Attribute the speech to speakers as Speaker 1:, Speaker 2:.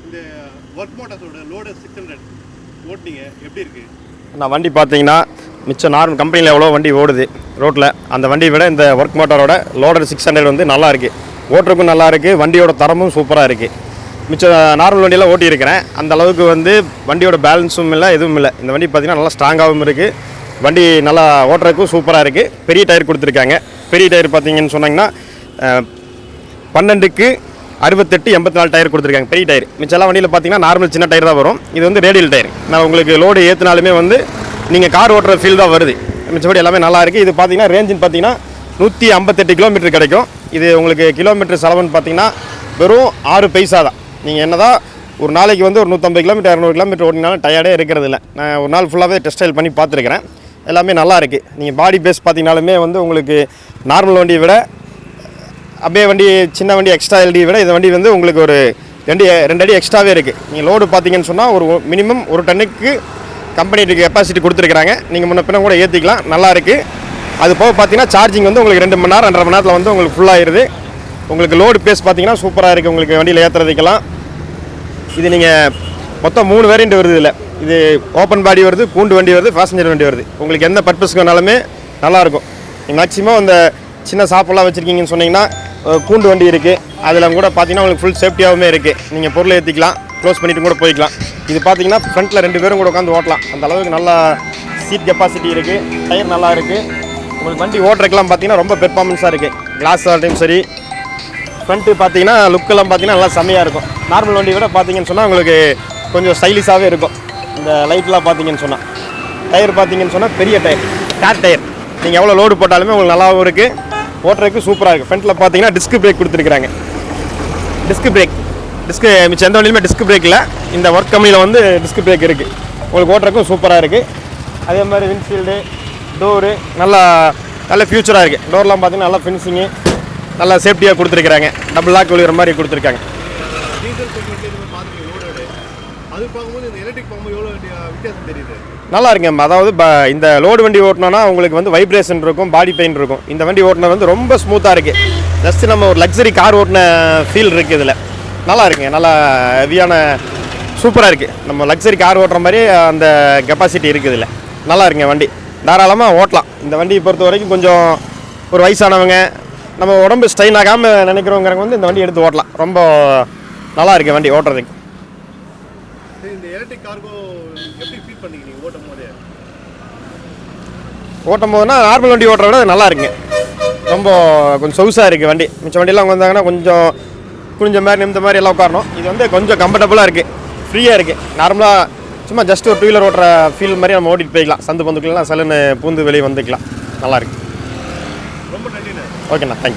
Speaker 1: இந்த work மோட்டார்ஸோட loader 600 ஓட்டிங்க எப்படி இருக்குது?
Speaker 2: நான் வண்டி பார்த்தீங்கன்னா மிச்சம் நார்மல் கம்பெனியில் எவ்வளோ வண்டி ஓடுது ரோட்டில், அந்த வண்டியை விட இந்த ஒர்க் மோட்டாரோட லோடர் 600 வந்து நல்லா இருக்குது. ஓட்டுறதுக்கும் நல்லா இருக்குது, வண்டியோட தரமும் சூப்பராக இருக்குது. மிச்சம் நார்மல் வண்டியெல்லாம் ஓட்டியிருக்கிறேன், அந்த அளவுக்கு வந்து வண்டியோட பேலன்ஸும் இல்லை, எதுவும் இல்லை. இந்த வண்டி பார்த்தீங்கன்னா நல்லா ஸ்ட்ராங்காகவும் இருக்குது, வண்டி நல்லா ஓட்டுறதுக்கும் சூப்பராக இருக்குது. பெரிய டயர் கொடுத்துருக்காங்க. பெரிய டயர் பார்த்தீங்கன்னு சொன்னாங்கன்னா 12க்கு 68 84 டயர் கொடுத்துருக்காங்க பெரிய டயர். மிச்செல்லாம் வண்டியில் பார்த்தீங்கன்னா நார்மல் சின்ன டயர் தான் வரும். இது வந்து ரேடியல் டயர். நான் உங்களுக்கு லோடு ஏற்றினாலுமே வந்து நீங்கள் கார் ஓட்டுற ஃபீல் தான் வருது. மிச்சபடி எல்லாமே நல்லா இருக்குது. இது பார்த்தீங்கன்னா ரேஞ்சுன்னு பார்த்தீங்கன்னா 158 கிலோமீட்டர் கிடைக்கும். இது உங்களுக்கு கிலோமீட்டர் செலவுன்னு பார்த்தீங்கன்னா வெறும் 6 பைசா தான். நீங்கள் என்ன தான் ஒரு நாளைக்கு வந்து ஒரு 150 கிலோமீட்டர் 200 கிலோமீட்டர் ஓட்டினாலும் டயர்டே இருக்கிறது இல்லை. நான் ஒரு நாள் ஃபுல்லாகவே டெஸ்ட் ட்ரைல் பண்ணி பார்த்துருக்கிறேன், எல்லாமே நல்லா இருக்குது. நீங்கள் பாடி பேஸ் பார்த்தீங்கனாலுமே வந்து உங்களுக்கு நார்மல் வண்டியை விட அப்படியே வண்டி சின்ன வண்டி எக்ஸ்ட்ரா எல்டியை விட இந்த வண்டி வந்து உங்களுக்கு ஒரு 2 அடி எக்ஸ்ட்ராவே இருக்குது. நீங்கள் லோடு பார்த்தீங்கன்னு சொன்னால் ஒரு மினிமம் 1 டன்னுக்கு கம்பெனி கெப்பாசிட்டி கொடுத்துருக்குறாங்க. நீங்கள் முன்ன பின்ன கூட ஏற்றிக்கலாம், நல்லா இருக்குது. அது போக பார்த்தீங்கன்னா சார்ஜிங் வந்து உங்களுக்கு 2 மணி நேரம் 2.5 மணி நேரத்தில் வந்து உங்களுக்கு ஃபுல்லாகிடுது. உங்களுக்கு லோடு பேஸ் பார்த்தீங்கன்னா சூப்பராக இருக்குது உங்களுக்கு வண்டியில் ஏற்றுறதுக்கெல்லாம். இது நீங்கள் மொத்தம் 3 வேரியண்ட் வருது. இதில் இது ஓப்பன் பாடி வருது, கூண்டு வண்டி வருது, பேசஞ்சர் வண்டி வருது. உங்களுக்கு எந்த பர்பஸ்க்கு வேணாலுமே நல்லாயிருக்கும். நீங்கள் மேக்ஸிமம் அந்த சின்ன ஷாப்பெல்லாம் வச்சுருக்கீங்கன்னு சொன்னீங்கன்னா கூண்டு வண்டி இருக்குது, அதில் கூட பார்த்தீங்கன்னா உங்களுக்கு ஃபுல் சேஃப்டியாகவுமே இருக்குது. நீங்கள் பொருளை ஏற்றிக்கலாம், க்ளோஸ் பண்ணிவிட்டு கூட போய்க்கலாம். இது பார்த்தீங்கன்னா ஃப்ரண்ட்டில் 2 பேரும் கூட உட்காந்து ஓட்டலாம், அந்த அளவுக்கு நல்லா சீட் கெப்பாசிட்டி இருக்குது, டயர் நல்லா இருக்குது. உங்களுக்கு வண்டி ஓட்டுறதுக்கெல்லாம் பார்த்தீங்கன்னா ரொம்ப பெர்ஃபார்மன்ஸாக இருக்குது. கிளாஸ் ஆல்ட்டையும் சரி, ஃப்ரண்ட்டு பார்த்தீங்கன்னா லுக்கெல்லாம் பார்த்தீங்கன்னா நல்லா செம்மையாக இருக்கும். நார்மல் வண்டி விட பார்த்தீங்கன்னு சொன்னால் உங்களுக்கு கொஞ்சம் ஸ்டைலிஷாகவே இருக்கும். இந்த லைட்லாம் பார்த்தீங்கன்னு சொன்னால் டயர் பார்த்தீங்கன்னு சொன்னால் பெரிய டயர், கார் டயர். நீங்கள் எவ்வளோ லோடு போட்டாலுமே உங்களுக்கு நல்லாவும் இருக்குது, ஓட்டுறதுக்கு சூப்பராக இருக்குது. ஃப்ரண்ட்டில் பார்த்தீங்கன்னா டிஸ்க் பிரேக் கொடுத்துருக்குறாங்க. டிஸ்க்கு மிச்சம் எந்த வண்டியிலுமே டிஸ்க் பிரேக் இல்லை, இந்த ஒர்க் கம்பெனியில் வந்து டிஸ்க் பிரேக் இருக்குது. உங்களுக்கு ஓட்டுறதுக்கும் சூப்பராக இருக்குது. அதே மாதிரி விண்ட்ஷீல்டு, டோரு நல்ல ஃபியூச்சராக இருக்குது. டோர்லாம் பார்த்தீங்கன்னா நல்லா ஃபினிஷிங்கு, நல்லா சேஃப்டியாக கொடுத்துருக்குறாங்க. டபுள் லாக் விழுகிற மாதிரி கொடுத்துருக்காங்க.
Speaker 1: டீசல் செக்மெண்ட் பார்த்துருக்கீங்க லோடோட, அது பார்க்கும்போது இந்த எலக்ட்ரிக் பார்க்கும்போது எவ்வளோ வித்தியாசம் தெரியுது?
Speaker 2: நல்லா இருக்குங்க. அதாவது இந்த லோடு வண்டி ஓட்டினோன்னா உங்களுக்கு வந்து வைப்ரேஷன் இருக்கும், பாடி பெயின் இருக்கும். இந்த வண்டி ஓட்டினது வந்து ரொம்ப ஸ்மூத்தாக இருக்குது. ஜஸ்ட்டு நம்ம ஒரு லக்ஸரி கார் ஓட்டின ஃபீல் இருக்குது இதில். நல்லா இருக்குங்க, நல்லா ஹெவியான சூப்பராக இருக்குது. நம்ம லக்ஸரி கார் ஓட்டுற மாதிரி அந்த கெப்பாசிட்டி இருக்குது இதில். நல்லா இருக்குங்க வண்டி, தாராளமாக ஓட்டலாம். இந்த வண்டியை பொறுத்த வரைக்கும் கொஞ்சம் ஒரு வயசானவங்க, நம்ம உடம்பு ஸ்ட்ரெயின் ஆகாமல் நினைக்கிறவங்க வந்து இந்த வண்டி எடுத்து ஓட்டலாம். ரொம்ப நல்லா இருக்குது வண்டி ஓட்டுறதுக்கு.
Speaker 1: இந்த எலக்ட்ரிக் கார்கோ எப்படி ஃபீல் பண்ணிக்கிறீங்க
Speaker 2: ஓட்டும் போதுனா நார்மல் வண்டி ஓட்டுற விட நல்லா இருக்குங்க. ரொம்ப கொஞ்சம் சொகுசாக இருக்குது வண்டி. மிச்ச வண்டியெல்லாம் வந்தாங்கன்னா கொஞ்சம் குனிஞ்ச மாதிரி நிமிந்த மாதிரி எல்லாம் உட்காரணும். இது வந்து கொஞ்சம் கம்ஃபர்டபுளாக இருக்குது, ஃப்ரீயாக இருக்குது. நார்மலாக சும்மா ஜஸ்ட் ஒரு 2 வீலர் ஓட்டுற ஃபீல் மாதிரி நம்ம ஓட்டிகிட்டு போய்க்கலாம். சந்து பந்துக்கலாம் சலுன்னு பூந்து வெளியே வந்துக்கலாம். நல்லா இருக்குது.
Speaker 1: ரொம்ப நன்றிண்ணா.
Speaker 2: ஓகேண்ணா, தேங்க்யூ.